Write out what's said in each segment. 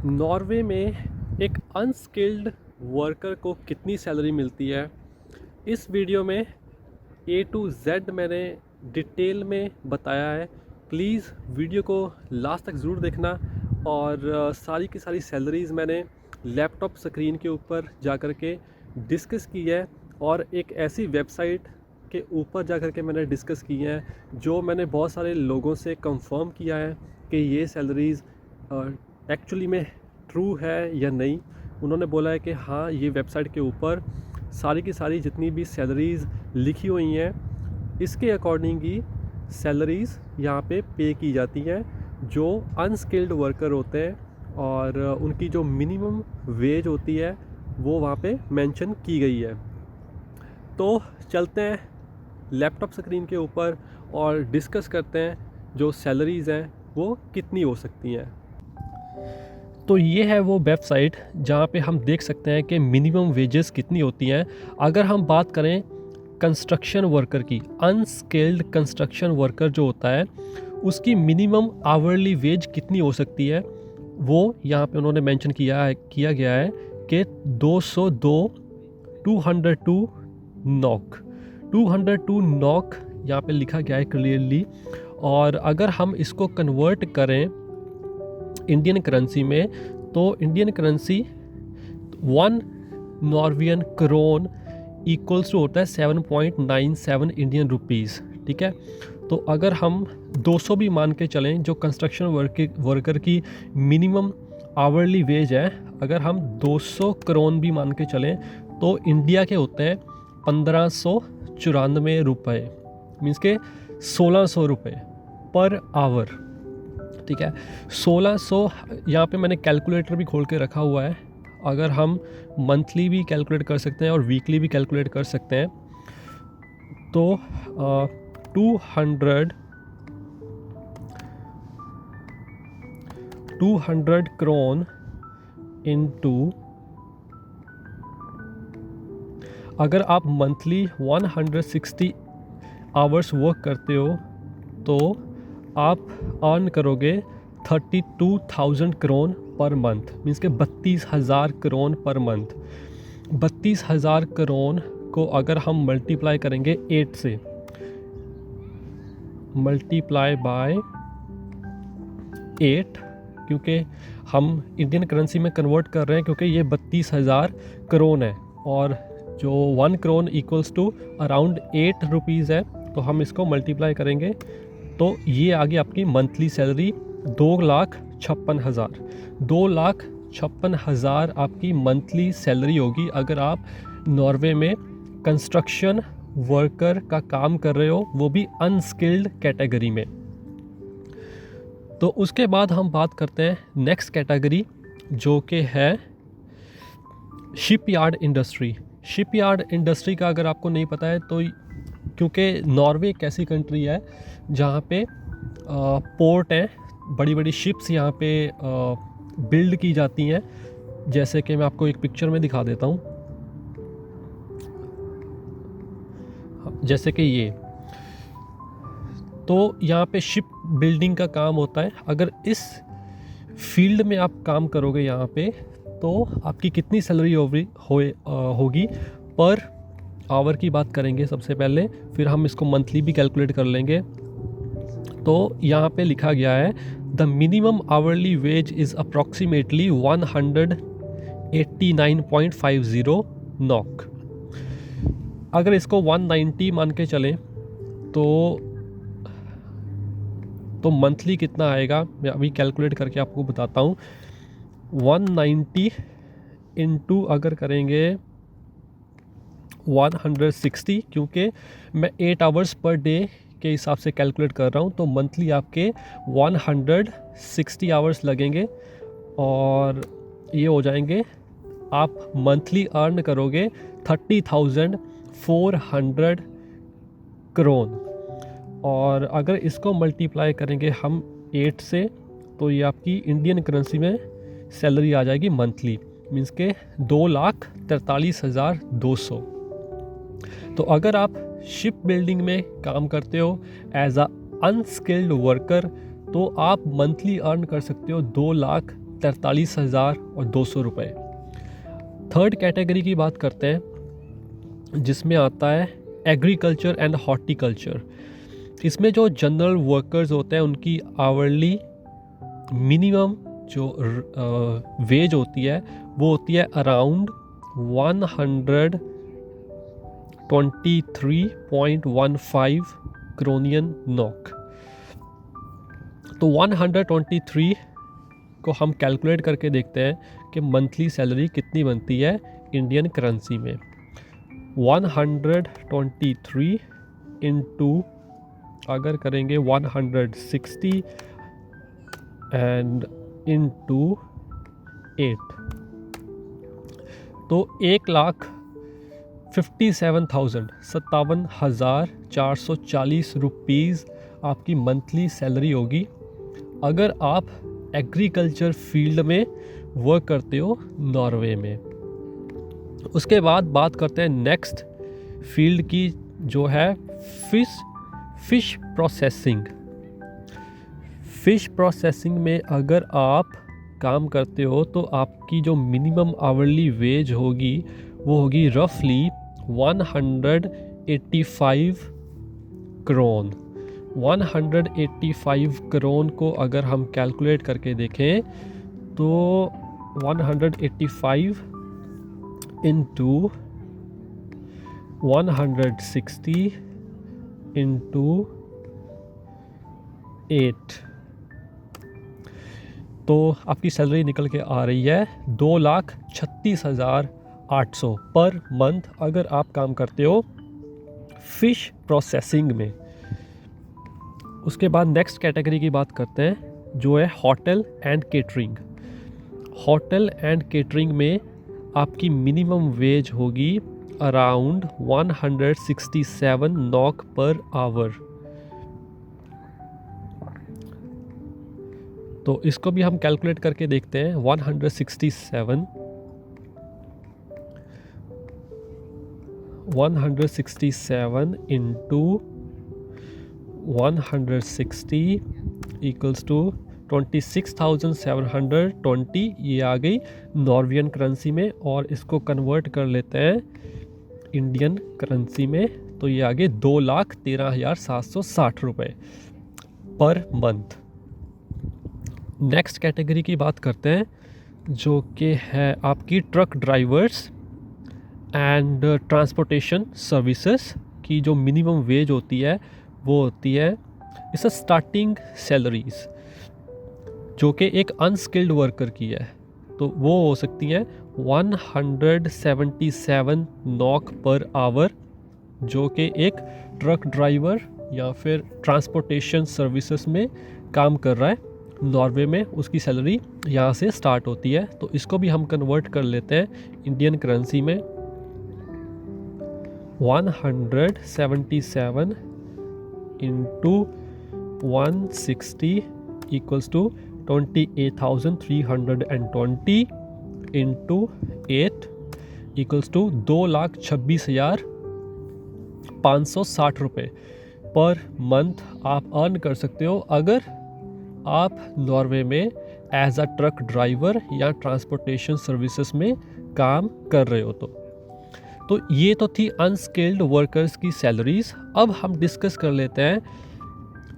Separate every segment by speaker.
Speaker 1: Norway में एक unskilled worker को कितनी सैलरी मिलती है, इस वीडियो में ए टू जेड मैंने डिटेल में बताया है। प्लीज़ वीडियो को लास्ट तक ज़रूर देखना। और सारी की सारी सैलरीज़ मैंने लैपटॉप स्क्रीन के ऊपर जा कर के डिस्कस की है, और एक ऐसी वेबसाइट के ऊपर जा कर के मैंने डिस्कस की है जो मैंने बहुत सारे लोगों से कंफर्म किया है कि ये सैलरीज़ एक्चुअली में ट्रू है या नहीं। उन्होंने बोला है कि हाँ, ये वेबसाइट के ऊपर सारी की सारी जितनी भी सैलरीज़ लिखी हुई हैं, इसके अकॉर्डिंग ही सैलरीज़ यहाँ पे की जाती हैं जो अनस्किल्ड वर्कर होते हैं, और उनकी जो मिनिमम वेज होती है वो वहाँ पे मेंशन की गई है। तो चलते हैं लैपटॉप स्क्रीन के ऊपर और डिस्कस करते हैं जो सैलरीज़ हैं वो कितनी हो सकती हैं। तो ये है वो वेबसाइट जहाँ पे हम देख सकते हैं कि मिनिमम वेजेस कितनी होती हैं। अगर हम बात करें कंस्ट्रक्शन वर्कर की, अनस्किल्ड कंस्ट्रक्शन वर्कर जो होता है उसकी मिनिमम आवरली वेज कितनी हो सकती है, वो यहाँ पे उन्होंने मेंशन किया गया है कि 202 नॉक 202 नॉक यहाँ पे लिखा गया है क्लियरली। और अगर हम इसको कन्वर्ट करें इंडियन करेंसी में, तो Indian currency 1 Norwegian krone equals to होता है 7.97 इंडियन रुपीज़। ठीक है, तो अगर हम 200 भी मान के चलें जो कंस्ट्रक्शन वर्कर की मिनिमम आवरली वेज है, अगर हम 200 क्रोन भी मान के चलें तो इंडिया के होते हैं 1594 रुपये, मीन्स के 1600 रुपये पर आवर। ठीक है, 1600 यहाँ पे मैंने कैलकुलेटर भी खोल के रखा हुआ है। अगर हम मंथली भी कैलकुलेट कर सकते हैं और वीकली भी कैलकुलेट कर सकते हैं, तो 200 क्रोन इनटू, अगर आप मंथली 160 आवर्स वर्क करते हो तो आप अर्न करोगे 32,000 क्रोन पर मंथ, मीन्स के 32,000 क्रोन पर मंथ। 32,000 क्रोन को अगर हम मल्टीप्लाई करेंगे 8 से, मल्टीप्लाई बाय 8, क्योंकि हम इंडियन करेंसी में कन्वर्ट कर रहे हैं क्योंकि ये 32,000 क्रोन है, और जो 1 krone equals to around 8 rupees है, तो हम इसको मल्टीप्लाई करेंगे तो ये आ गई आपकी मंथली सैलरी 2,56,000। 2,56,000 आपकी मंथली सैलरी होगी अगर आप नॉर्वे में कंस्ट्रक्शन वर्कर का काम कर रहे हो, वो भी अनस्किल्ड कैटेगरी में। तो उसके बाद हम बात करते हैं नेक्स्ट कैटेगरी जो कि है शिपयार्ड इंडस्ट्री। शिपयार्ड इंडस्ट्री का अगर आपको नहीं पता है तो, क्योंकि नॉर्वे एक ऐसी कंट्री है जहाँ पे पोर्ट हैं, बड़ी बड़ी शिप्स यहाँ पे बिल्ड की जाती हैं, जैसे कि मैं आपको एक पिक्चर में दिखा देता हूँ। जैसे कि ये, तो यहाँ पे शिप बिल्डिंग का काम होता है। अगर इस फील्ड में आप काम करोगे यहाँ पे, तो आपकी कितनी सैलरी होगी पर आवर की बात करेंगे सबसे पहले, फिर हम इसको मंथली भी कैलकुलेट कर लेंगे। तो यहाँ पे लिखा गया है the minimum hourly wage is approximately 189.50 NOK. अगर इसको 190 मान के चलें तो मंथली कितना आएगा, मैं अभी कैलकुलेट करके आपको बताता हूँ। 190 इंटू अगर करेंगे 160, क्योंकि मैं 8 आवर्स पर डे के हिसाब से कैलकुलेट कर रहा हूँ, तो मंथली आपके 160 आवर्स लगेंगे, और ये हो जाएंगे, आप मंथली अर्न करोगे 30,400 क्रोन। और अगर इसको मल्टीप्लाई करेंगे हम 8 से, तो ये आपकी इंडियन करेंसी में सैलरी आ जाएगी मंथली, मीन्स के 2,43,200। तो अगर आप शिप बिल्डिंग में काम करते हो एज अ अनस्किल्ड वर्कर, तो आप मंथली अर्न कर सकते हो 43,200 रुपये। थर्ड कैटेगरी की बात करते हैं जिसमें आता है एग्रीकल्चर एंड हॉर्टिकल्चर। इसमें जो जनरल वर्कर्स होते हैं उनकी आवर्ली मिनिमम जो वेज होती है वो होती है अराउंड 123.15 क्रोनियन नॉक। तो 123 को हम कैलकुलेट करके देखते हैं कि मंथली सैलरी कितनी बनती है इंडियन करेंसी में। 123 इंटू अगर करेंगे 160 एंड इंटू 8 तो 1,57,440 रुपीज़ आपकी मंथली सैलरी होगी अगर आप एग्रीकल्चर फील्ड में वर्क करते हो नॉर्वे में। उसके बाद बात करते हैं नेक्स्ट फील्ड की जो है फिश प्रोसेसिंग। फ़िश प्रोसेसिंग में अगर आप काम करते हो तो आपकी जो मिनिमम आवरली वेज होगी वो होगी रफली 185 क्रोन। 185 क्रोन को अगर हम कैलकुलेट करके देखें तो 185 इंटू 160 इंटू 8 तो आपकी सैलरी निकल के आ रही है 2,36,800 पर मंथ अगर आप काम करते हो फ़िश प्रोसेसिंग में। उसके बाद नेक्स्ट कैटेगरी की बात करते हैं जो है hotel and catering. Hotel and catering में आपकी मिनिमम वेज होगी अराउंड 167 नॉक पर आवर। तो इसको भी हम कैलकुलेट करके देखते हैं। 167 इंटू 160 इक्वल्स टू 26,720 ये आ गई नॉर्वेजियन करेंसी में, और इसको कन्वर्ट कर लेते हैं इंडियन करेंसी में तो ये आ गए 2,13,760 रुपये पर मंथ। नेक्स्ट कैटेगरी की बात करते हैं जो कि है आपकी truck drivers and transportation services की जो मिनिमम वेज होती है वो होती है इस स्टार्टिंग सैलरीज जो कि एक अनस्किल्ड वर्कर की है तो वो हो सकती है 177 नॉक पर आवर, जो कि एक ट्रक ड्राइवर या फिर ट्रांसपोर्टेशन सर्विसेज में काम कर रहा है नॉर्वे में, उसकी सैलरी यहाँ से स्टार्ट होती है। तो इसको भी हम कन्वर्ट कर लेते हैं इंडियन करेंसी में। 177 into 160 equals to 28,320 into 8 equals to 2,26,560 रुपये पर मंथ आप अर्न कर सकते हो अगर आप नॉर्वे में एज अ ट्रक ड्राइवर या ट्रांसपोर्टेशन सर्विसेज में काम कर रहे हो। तो ये तो थी अनस्किल्ड वर्कर्स की सैलरीज। अब हम डिस्कस कर लेते हैं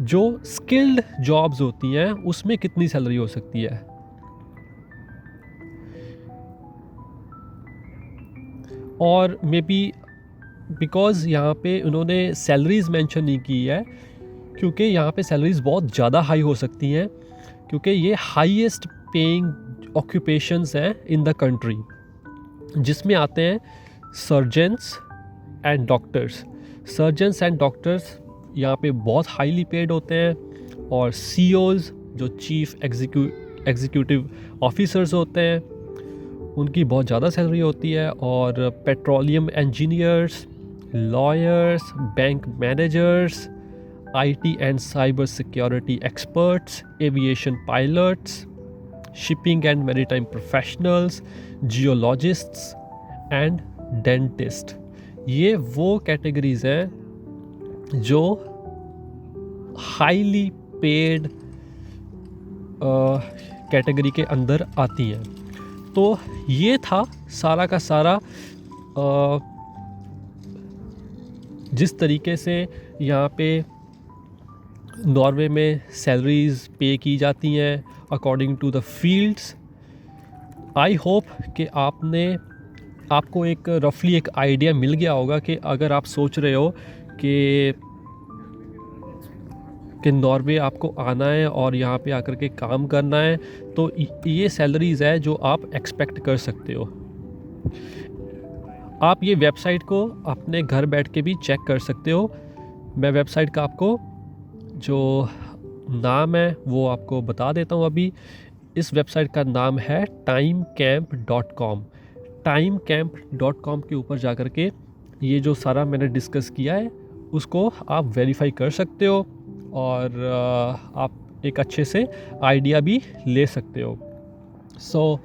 Speaker 1: जो स्किल्ड जॉब्स होती हैं उसमें कितनी सैलरी हो सकती है। और मे बी बिकॉज़ यहाँ पे उन्होंने सैलरीज मेंशन नहीं की है क्योंकि यहाँ पे सैलरीज बहुत ज़्यादा हाई हो सकती हैं क्योंकि ये हाईएस्ट पेइंग ऑक्यूपेशंस हैं इन द कंट्री, जिसमें आते हैं surgeons and doctors. Surgeons and doctors यहाँ पे बहुत हाईली पेड होते हैं, और CEOs जो चीफ एग्जीक्यूटिव ऑफिसर्स होते हैं उनकी बहुत ज़्यादा सैलरी होती है, और petroleum engineers, lawyers, bank managers, IT and cyber security experts, aviation pilots, shipping and maritime professionals, geologists and dentist, ये वो कैटेगरीज हैं जो हाईली पेड कैटेगरी के अंदर आती हैं। तो ये था सारा का सारा जिस तरीके से यहाँ पे नॉर्वे में सैलरीज़ पे की जाती हैं according to the fields. I hope कि आपको एक रफली एक आइडिया मिल गया होगा कि अगर आप सोच रहे हो कि नॉर्वे आपको आना है और यहाँ पे आकर के काम करना है, तो ये सैलरीज़ है जो आप एक्सपेक्ट कर सकते हो। आप ये वेबसाइट को अपने घर बैठ के भी चेक कर सकते हो। मैं वेबसाइट का आपको जो नाम है वो आपको बता देता हूँ अभी। इस वेबसाइट का नाम है timecamp.com। timecamp.com के ऊपर जा कर के ये जो सारा मैंने डिस्कस किया है उसको आप वेरीफाई कर सकते हो और आप एक अच्छे से आइडिया भी ले सकते हो। सो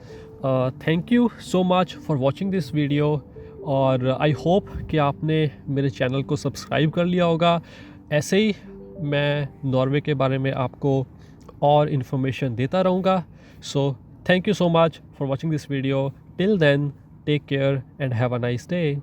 Speaker 1: thank you so much for watching this video और आई होप कि आपने मेरे चैनल को सब्सक्राइब कर लिया होगा। ऐसे ही मैं नॉर्वे के बारे में आपको और इन्फॉर्मेशन देता रहूँगा। So thank you so much for watching this video. Till then, take care and have a nice day.